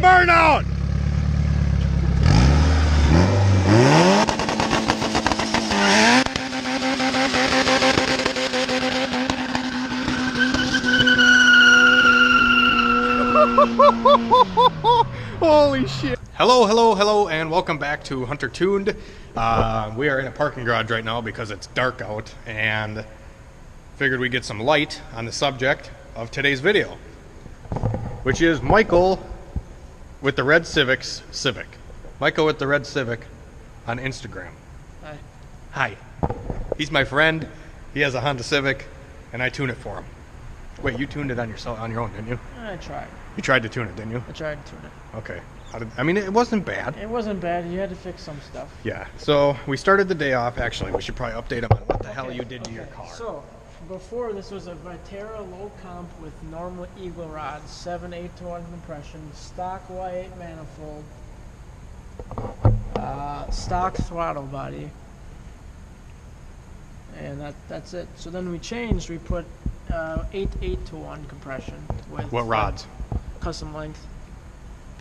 burnout! Holy shit. Hello, and welcome back to Hunter Tuned. We are in a parking garage right now because it's dark out, and figured we'd get some light on the subject of today's video, which is Michael with the red Civic. Michael with the red Civic on Instagram. Hi. Hi. He's my friend. He has a Honda Civic, and I tune it for him. Wait, you tuned it on your own, didn't you? I tried. You tried to tune it, didn't you? I tried to tune it. Okay. I mean, it wasn't bad. It wasn't bad. You had to fix some stuff. Yeah. So we started the day off. Actually, we should probably update him on what the hell you did to your car. So, before this was a Viterra low comp with normal Eagle rods, 7/8 to 1 compression, stock Y8 manifold, stock throttle body, and that's it. So then we changed. We put 8/8 to 1 compression with What rods? Custom length.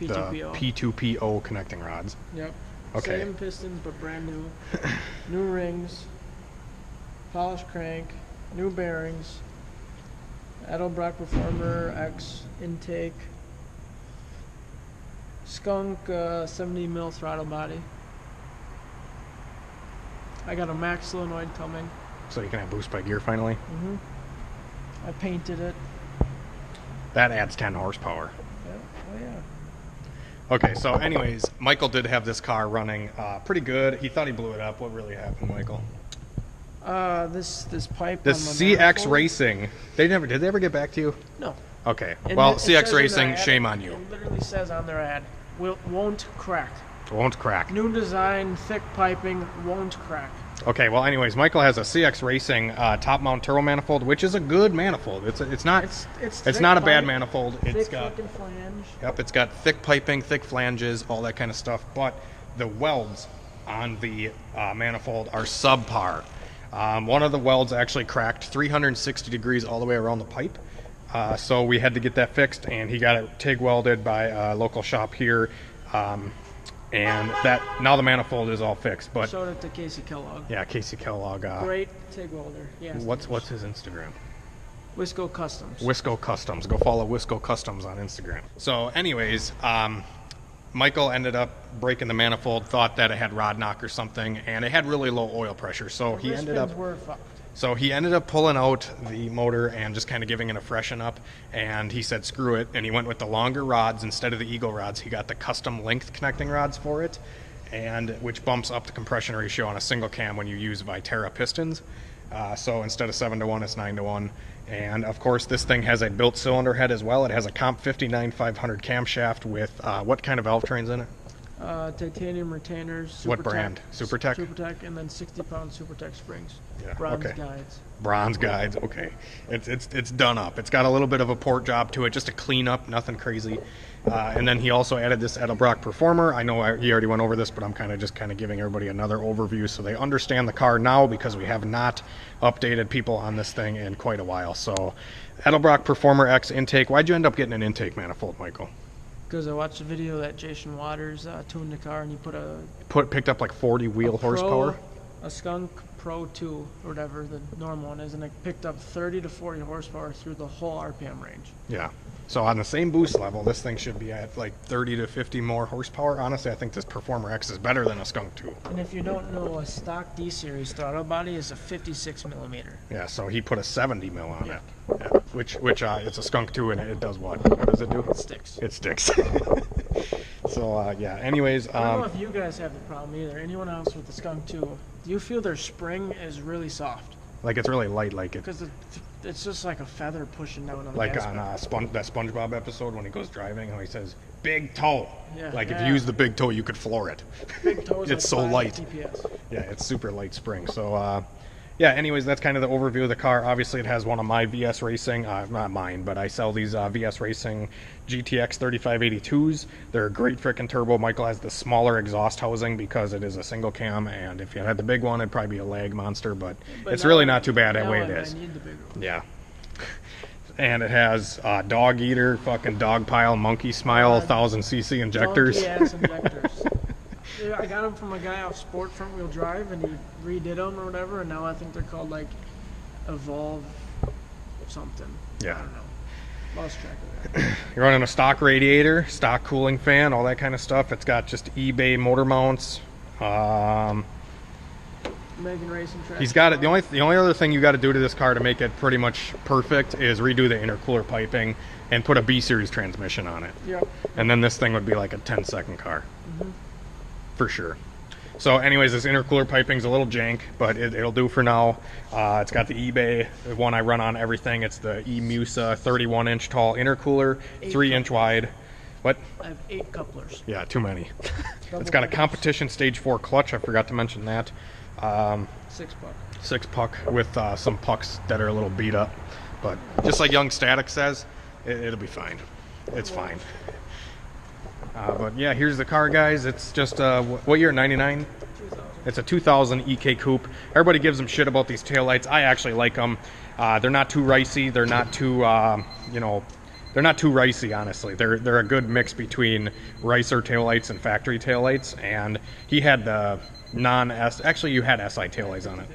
P2PO. The P2PO connecting rods. Yep. Okay. Same pistons, but brand new. New rings. Polished crank. New bearings. Edelbrock Performer X intake. Skunk 70 mil throttle body. I got a max solenoid coming. So you can have boost by gear finally. I painted it. That adds 10 horsepower. Yeah. Oh yeah. Okay, so anyways, Michael did have this car running pretty good. He thought he blew it up. What really happened, Michael? This pipe. The on the CX manifold? Racing. Did they ever get back to you? No. Okay. And Well, it CX says in their Racing, ad, shame on you. It literally says on their ad, won't crack. Won't crack. New design, thick piping, won't crack. Okay, well, anyways, Michael has a CX Racing top mount turbo manifold, which is a good manifold. It's not a bad manifold. It's got thick flange. Yep, it's got thick piping, thick flanges, all that kind of stuff. But the welds on the manifold are subpar. One of the welds actually cracked 360 degrees all the way around the pipe. So we had to get that fixed, and he got it TIG welded by a local shop here. And now the manifold is all fixed. But showed it to Casey Kellogg. yeah, Casey Kellogg. Great TIG welder. Yeah. What's his Instagram? Wisco Customs. Wisco Customs. Go follow Wisco Customs on Instagram. So anyways, Michael ended up breaking the manifold, thought that it had rod knock or something, and it had really low oil pressure. So he ended up pulling out the motor and just kind of giving it a freshen up, and he said screw it, and he went with the longer rods instead of the Eagle rods. He got the custom length connecting rods for it, and which bumps up the compression ratio on a single cam when you use Viterra pistons. So instead of 7-to-1, it's 9-to-1. And of course, this thing has a built cylinder head as well. It has a Comp 59 500 camshaft with what kind of valve trains in it? Titanium retainers. What brand? SuperTech? SuperTech, and then 60-pound SuperTech springs. Yeah, Bronze okay. guides. Bronze guides, okay. It's done up. It's got a little bit of a port job to it, just a clean up, nothing crazy. And then he also added this Edelbrock Performer. I know he already went over this, but I'm kind of giving everybody another overview so they understand the car now, because we have not updated people on this thing in quite a while. So Edelbrock Performer X intake. Why'd you end up getting an intake manifold, Michael? Because I watched a video that Jason Waters tuned the car, and he picked up like 40 wheel horsepower. A Skunk Pro 2, or whatever the normal one is, and it picked up 30 to 40 horsepower through the whole RPM range. Yeah. So on the same boost level, this thing should be at like 30 to 50 more horsepower. Honestly, I think this Performer X is better than a Skunk 2. And if you don't know, a stock D-Series throttle body is a 56 millimeter. Yeah, so he put a 70 mil on it. Yeah. Which it's a Skunk 2, and it does what? What does it do? It sticks. It sticks. So, yeah, anyways. I don't know if you guys have the problem either. Anyone else with the Skunk 2, do you feel their spring is really soft? Like it's really light, like it. Because it's just like a feather pushing down on the like gas on pedal. that SpongeBob episode when he goes driving, how he says big toe. Yeah, like if yeah. you use the big toe, you could floor it. Big toes. It's like so 5 light. TPS. Yeah, it's super light spring. So yeah, anyways, that's kind of the overview of the car. Obviously, it has one of my VS Racing, not mine, but I sell these VS Racing GTX 3582s. They're a great frickin' turbo. Michael has the smaller exhaust housing because it is a single cam, and if you had the big one, it'd probably be a lag monster, but it's really not too bad the way it is. I need the bigger one. Yeah. And it has dog eater, fucking dog pile, monkey smile, 1000cc injectors. Donkey-ass injectors. Yeah, I got them from a guy off Sport front wheel drive, and he redid them or whatever, and now I think they're called like Evolve something. Yeah. I don't know. Lost track of that. You're running a stock radiator, stock cooling fan, all that kind of stuff. It's got just eBay motor mounts. Megan Racing Track. He's got it. The only other thing you got to do to this car to make it pretty much perfect is redo the intercooler piping and put a B series transmission on it. Yep. And then this thing would be like a 10-second car. For sure. So anyways, this intercooler piping's a little jank, but it'll do for now. It's got the eBay one I run on everything. It's the eMusa 31-inch tall intercooler, 3-inch wide. What? I have 8 couplers. Yeah, too many. It's got a competition stage 4 clutch. I forgot to mention that. 6-puck. 6-puck with some pucks that are a little beat up. But just like Young Static says, it'll be fine. It's fine. But yeah, here's the car, guys. It's just, what year, 99? 2000. It's a 2000 EK Coupe. Everybody gives them shit about these taillights. I actually like them. They're not too ricey. They're not too, they're not too ricey, honestly. They're a good mix between ricer taillights and factory taillights. And he had the non-S, actually you had SI taillights on it.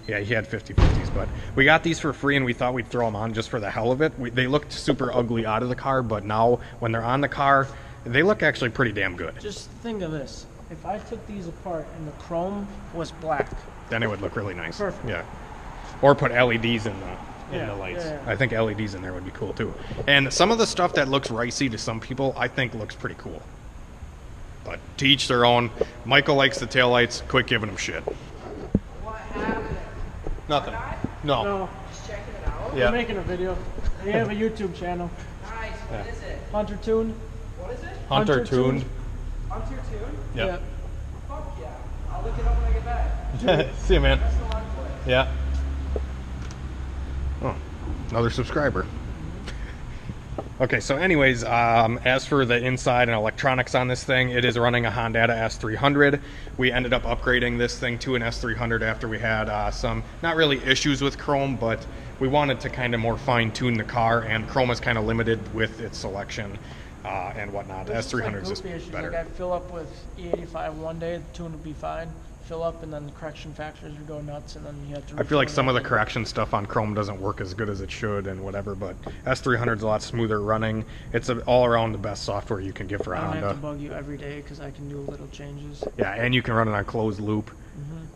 Yeah, he had 50/50s, but we got these for free and we thought we'd throw them on just for the hell of it. They looked super ugly out of the car, but now when they're on the car, they look actually pretty damn good. Just think of this. If I took these apart and the chrome was black. Then it would look really nice. Perfect. Yeah. Or put LEDs in the lights. Yeah. I think LEDs in there would be cool too. And some of the stuff that looks ricey to some people, I think looks pretty cool. But to each their own. Michael likes the taillights. Quit giving him shit. What happened? Nothing. No. No, Just checking it out. Yeah. we're making a video. We have a YouTube channel. Nice. What is it? Hunter Tune. What is it? Hunter Hunter tuned. tuned. Onto your tune? Yep. Fuck yeah. I'll look it up when I get back. See you, man. That's the one for it. Yeah. Oh, another subscriber. Okay, so anyways, as for the inside and electronics on this thing, it is running a Honda S300. We ended up upgrading this thing to an S300 after we had some, not really issues with Chrome, but we wanted to kind of more fine-tune the car, and Chrome is kind of limited with its selection and whatnot. There's just, S300 is goofy issues. better. Like I fill up with E85 one day, the tune would be fine. Fill up, and then the correction factors would go nuts, and then you have to. I feel like refill some of the it. correction stuff on Chrome doesn't work as good as it should and whatever, but S300 is a lot smoother running. It's all around the best software you can get for a I don't have to Honda. bug you every day because I can do little changes. Yeah, and you can run it on closed loop,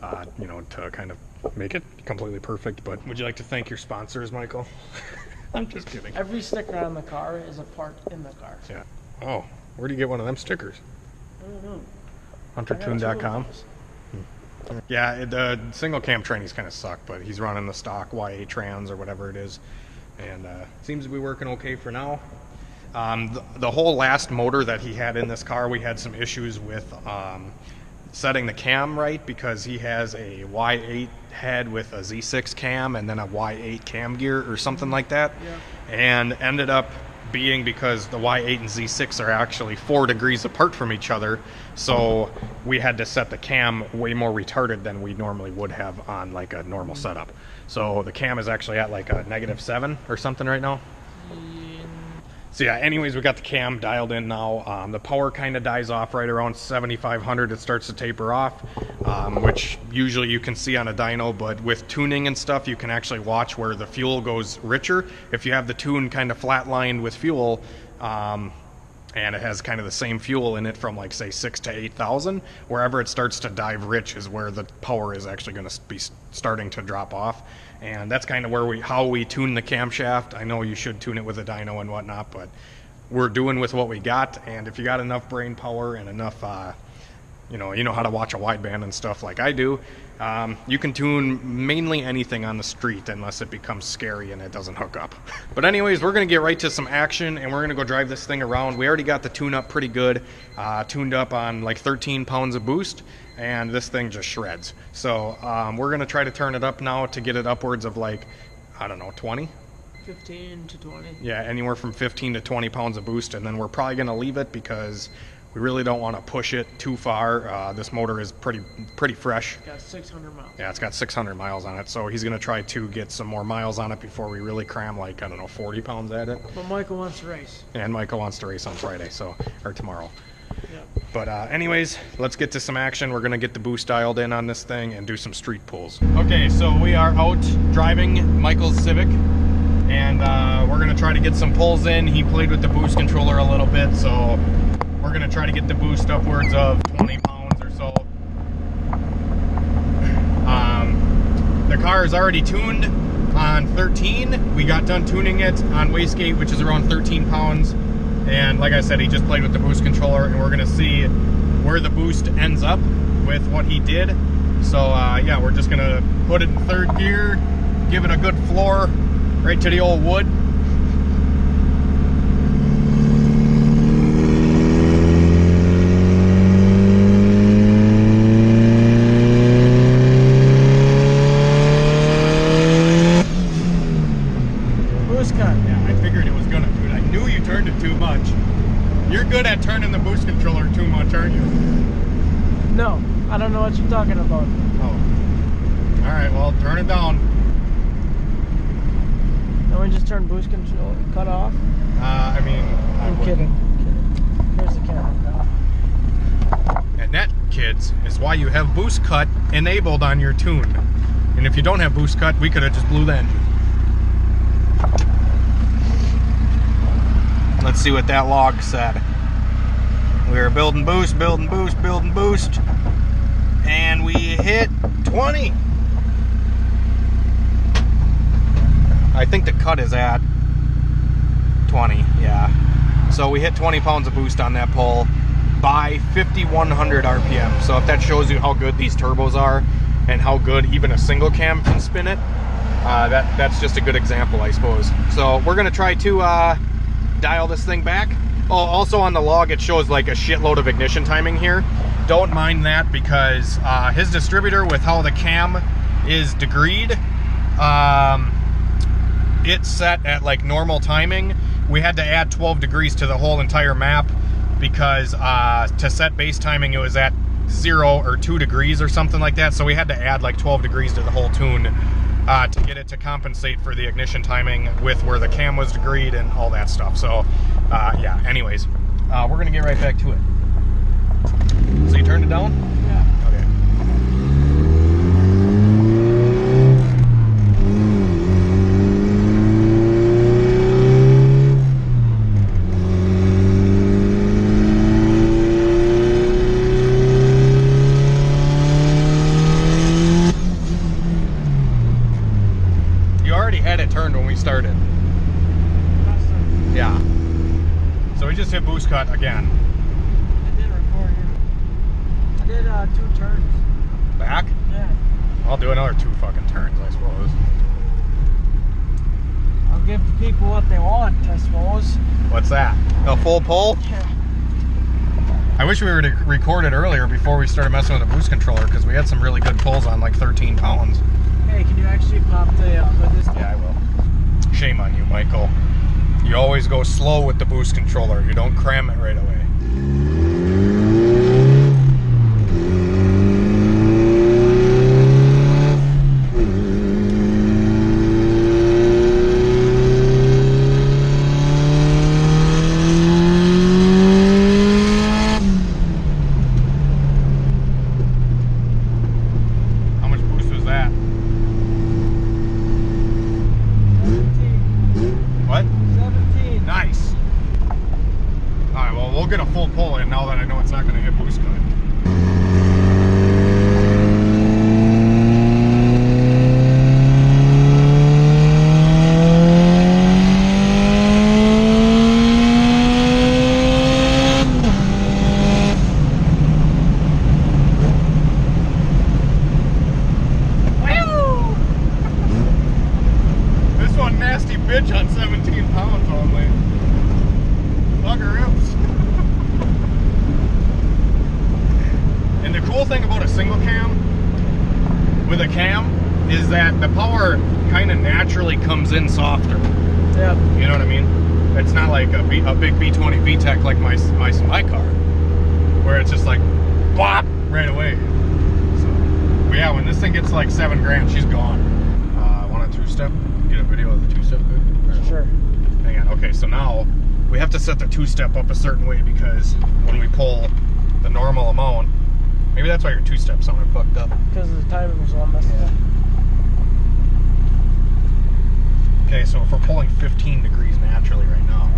Mm-hmm. to kind of make it completely perfect. But would you like to thank your sponsors, Michael? I'm just kidding. Every sticker on the car is a part in the car. Yeah. Oh, where do you get one of them stickers? I don't know. I got 2 of HunterTune.com. those. Yeah, the single cam trainees kind of suck, but he's running the stock YA trans or whatever it is, and seems to be working okay for now. The whole last motor that he had in this car, we had some issues with setting the cam right because he has a Y8 head with a Z6 cam and then a Y8 cam gear or something like that, Yeah. and ended up being because the Y8 and Z6 are actually 4 degrees apart from each other, so we had to set the cam way more retarded than we normally would have on like a normal setup. So the cam is actually at like a -7 or something right now. So yeah, anyways, we got the cam dialed in now. The power kind of dies off right around 7,500. It starts to taper off, which usually you can see on a dyno, but with tuning and stuff, you can actually watch where the fuel goes richer. If you have the tune kind of flatlined with fuel, and it has kind of the same fuel in it from like say 6,000 to 8,000, wherever it starts to dive rich is where the power is actually going to be starting to drop off. And that's kind of where how we tune the camshaft. I know you should tune it with a dyno and whatnot, but we're doing with what we got. And if you got enough brain power and enough, you know how to watch a wideband and stuff like I do, you can tune mainly anything on the street unless it becomes scary and it doesn't hook up. But anyways, we're going to get right to some action and we're going to go drive this thing around. We already got the tune up pretty good, tuned up on like 13 pounds of boost, and this thing just shreds. So we're going to try to turn it up now to get it upwards of like, I don't know, 20? 15 to 20. Yeah, anywhere from 15 to 20 pounds of boost, and then we're probably going to leave it because We really don't want to push it too far. This motor is pretty fresh. Got 600 miles. Yeah, it's got 600 miles on it, so he's going to try to get some more miles on it before we really cram, like, I don't know, 40 pounds at it. But Michael wants to race. And Michael wants to race on Friday, or tomorrow. Yeah. But anyways, let's get to some action. We're going to get the boost dialed in on this thing and do some street pulls. Okay, so we are out driving Michael's Civic, and we're going to try to get some pulls in. He played with the boost controller a little bit, so we're going to try to get the boost upwards of 20 pounds or so. The car is already tuned on 13. We got done tuning it on wastegate, which is around 13 pounds. And like I said, he just played with the boost controller, and we're going to see where the boost ends up with what he did. So yeah, we're just going to put it in third gear, give it a good floor right to the old wood. Good at turning the boost controller too much, aren't you? No, I don't know what you're talking about. Oh. Alright, well, turn it down. Then we just turn boost control, cut off? I mean, I'm kidding. Here's the camera. And that, kids, is why you have boost cut enabled on your tune. And if you don't have boost cut, we could have just blew the engine. Let's see what that log said. We were building boost, and we hit 20. I think the cut is at 20, yeah. So we hit 20 pounds of boost on that pull by 5,100 RPM. So if that shows you how good these turbos are and how good even a single cam can spin it, that's just a good example, I suppose. So we're gonna try to dial this thing back. Oh, also on the log it shows like a shitload of ignition timing here. Don't mind that, because his distributor, with how the cam is degreed, it's set at like normal timing. We had to add 12 degrees to the whole entire map, because to set base timing it was at 0 or 2 degrees or something like that, so we had to add like 12 degrees to the whole tune to get it to compensate for the ignition timing with where the cam was degreed and all that stuff. So yeah, anyways, we're gonna get right back to it. So you turned it down? Yeah. Okay. You already had it turned when we started. Yeah. So we just hit boost cut again. I did record here. I did 2 turns. Back? Yeah. I'll do another 2 fucking turns, I suppose. I'll give the people what they want, I suppose. What's that? A full pull? Yeah. I wish we were to record it earlier before we started messing with the boost controller, because we had some really good pulls on like 13 pounds. Hey, can you actually pop the hood this time? Yeah, I will. Shame on you, Michael. You always go slow with the boost controller. You don't cram it right away. How much boost was that? 17. What? 17. Nice. Alright, well, we'll get a full pull in now that I know it's not going to hit boost cut. This one nasty bitch on 17 pounds only. Bugger rips. And the cool thing about a single cam with a cam is that the power kind of naturally comes in softer. Yep. You know what I mean? It's not like a big B20 VTEC like my car. where it's just like, bop, right away. So, but yeah, when this thing gets like 7 grand, she's gone. Want a two-step? Get a video of the two-step good? Sure. Hang on. Okay, so now we have to set the two-step up a certain way because when we pull the normal amount, maybe that's why your two-step sounded fucked up. Because the timing was all messed up. Okay, so if we're pulling 15 degrees naturally right now,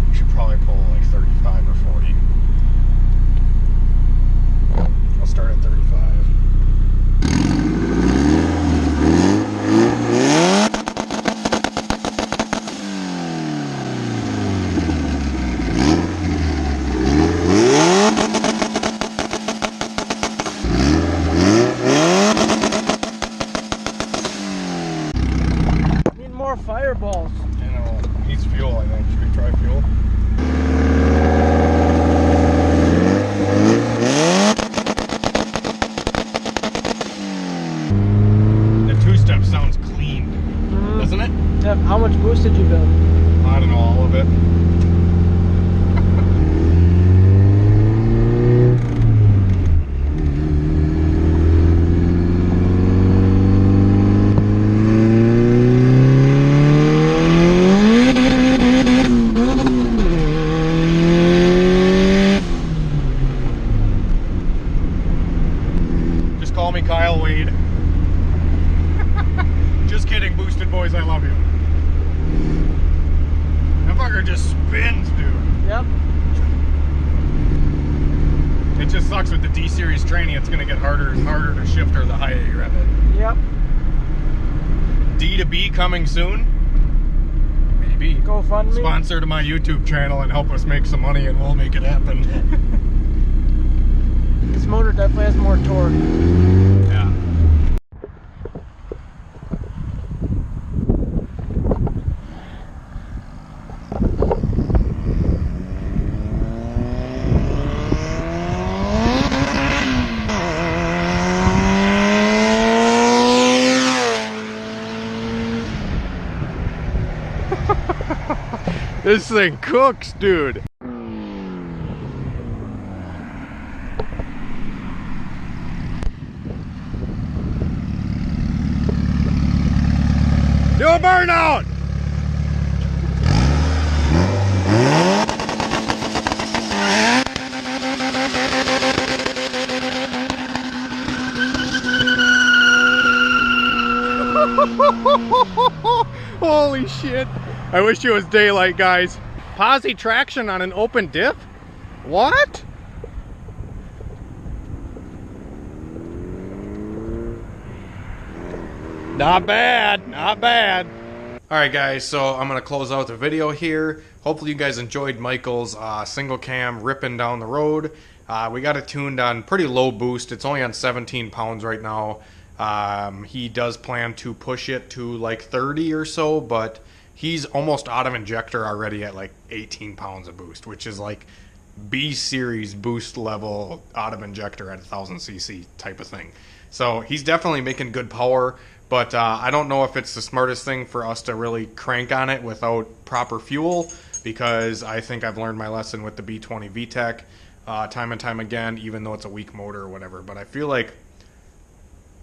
we should probably pull like 35 or 40. I'll start at 35. Need more fireballs. You know, needs fuel, I think. Should we try fuel? The two-step sounds clean, doesn't it? Yeah, how much boost did you build? I don't know, all of it. Just call me Kyle Wade. Just kidding, Boosted Boys, I love you. That fucker just spins, dude. Yep. It just sucks with the D-Series training. It's going to get harder and harder to shift her the higher you rev it. Yep. D to B coming soon? Maybe. GoFundMe. Sponsor to my YouTube channel and help us make some money and we'll make it happen. This motor definitely has more torque. Yeah. This thing cooks, dude. Do a burnout! Holy shit. I wish it was daylight, guys. Posi traction on an open diff? What? Not bad, not bad. Alright guys, so I'm going to close out the video here. Hopefully you guys enjoyed Michael's single cam ripping down the road. We got it tuned on pretty low boost. It's only on 17 pounds right now. He does plan to push it to like 30 or so, but he's almost out of injector already at like 18 pounds of boost, which is like B-series boost level out of injector at 1000cc type of thing. So he's definitely making good power, but I don't know if it's the smartest thing for us to really crank on it without proper fuel, because I think I've learned my lesson with the B20 VTEC time and time again, even though it's a weak motor or whatever. But I feel like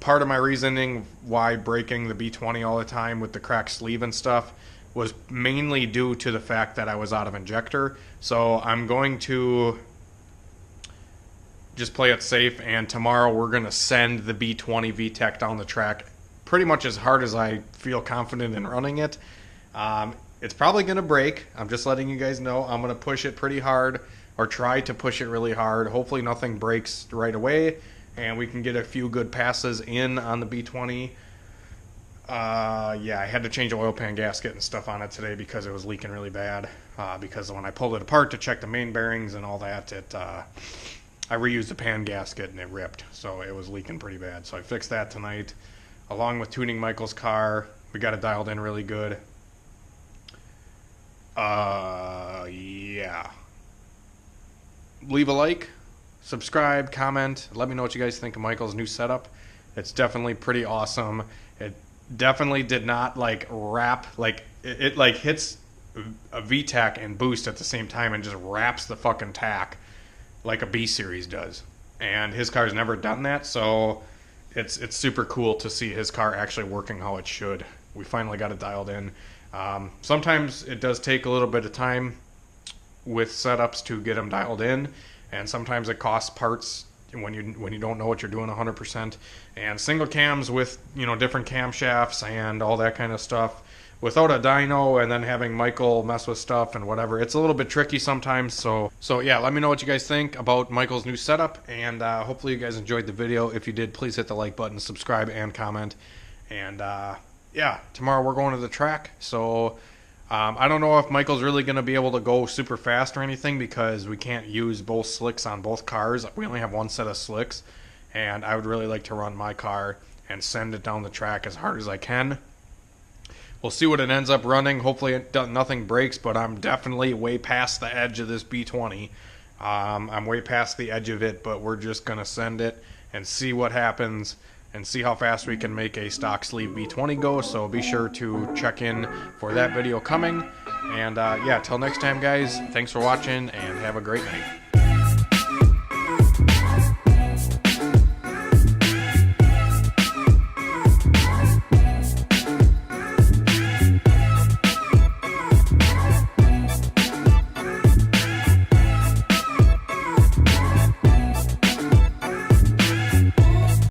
part of my reasoning why breaking the B20 all the time with the cracked sleeve and stuff was mainly due to the fact that I was out of injector. So I'm going to just play it safe, and tomorrow we're going to send the B20 VTEC down the track pretty much as hard as I feel confident in running it. It's probably going to break. I'm just letting you guys know. I'm going to push it pretty hard, or try to push it really hard. Hopefully nothing breaks right away, and we can get a few good passes in on the B20. Yeah, I had to change the oil pan gasket and stuff on it today because it was leaking really bad. Because when I pulled it apart to check the main bearings and all that, I reused the pan gasket and it ripped, so it was leaking pretty bad. So I fixed that tonight, along with tuning Michael's car. We got it dialed in really good. Yeah. Leave a like, subscribe, comment. Let me know what you guys think of Michael's new setup. It's definitely pretty awesome. It definitely did not like wrap, like it like hits a VTAC and boost at the same time and just wraps the fucking tack like a B Series does. And his car's never done that, so it's super cool to see his car actually working how it should. We finally got it dialed in. Sometimes it does take a little bit of time with setups to get them dialed in, and sometimes it costs parts when you don't know what you're doing 100%. And single cams with different camshafts and all that kind of stuff without a dyno, and then having Michael mess with stuff and whatever, it's a little bit tricky sometimes. So yeah, let me know what you guys think about Michael's new setup, and hopefully you guys enjoyed the video. If you did, please hit the like button, subscribe, and comment. And yeah, tomorrow we're going to the track, so I don't know if Michael's really going to be able to go super fast or anything, because we can't use both slicks on both cars. We only have one set of slicks, and I would really like to run my car and send it down the track as hard as I can. We'll see what it ends up running. Hopefully nothing breaks, but I'm definitely way past the edge of this B20. I'm way past the edge of it, but we're just going to send it and see what happens and see how fast we can make a stock sleeve B20 go. So be sure to check in for that video coming. And yeah, till next time, guys, thanks for watching and have a great night.